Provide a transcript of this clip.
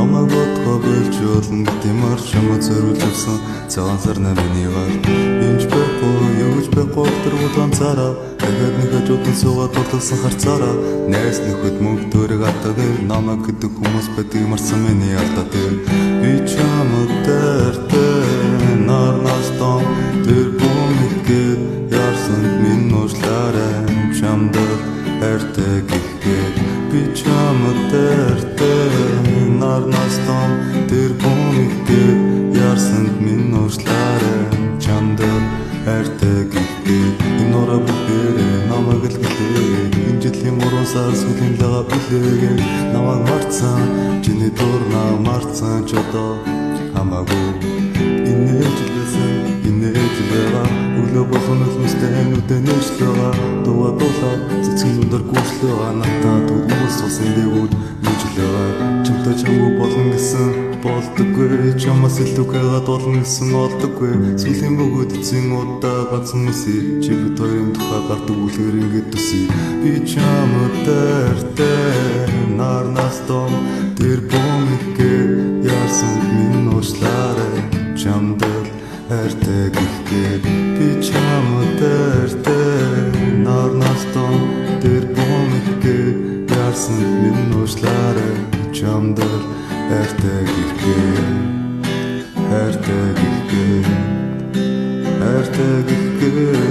намайг бодгоо бэлж болно гэмээр чамд зориулж авсан цагаан сар намын гар инж байхгүй юу гэж байхгүй тэр ганцаараа дахиад нэг хажуудан суугаад дурдсан харцаараа найс нөхөд мөнгө төрөг атдаг намайг гэдэг хүмүүс байдаг марсан миний алдаа дээр би чамд дэртэй нарнаас том тэр бүмэггээд ярсан минь уушлаарай чамд хайртай гэхэд би чамд дэртэй нарнаас том тэр бүмэггээд ярсан минь уушлаарай чамд хайртай гэхэд энэ ороо бүгдээрээ намайг л гэлээ энэ жилийн мөрөн сар сүлийн лага билээ намайг марцсан чиний дурна марцсан ч одоо хамаагүй энэ жилээга өглөө болгоно хүмүүстэй нүдэн нэшлэга дууга дуулаад цэцгийн өндөр гүйшлэга надад хүмүүс сусан дээгүүр нүжлэга чамтай чамгүй болно гэсэн болдоггүй чамаас илүүгээ болно гэсэн олдоггүй сүлийн бөгөөд эцсийн удаа ганцхан үсээ чи бид хоёрын тухай гардаг үлгэр ингээд төсөө би чамд дэртэй нарнаас том тэр бүмэггээ яасан минь уушлаарай чамд хайртай гэхэд би чамд дэртэй нарнаас том тэр бүмэггээ яасан минь уушлаарай чамд хайртай гэхэд хайртай гэхэд хайртай гэхэд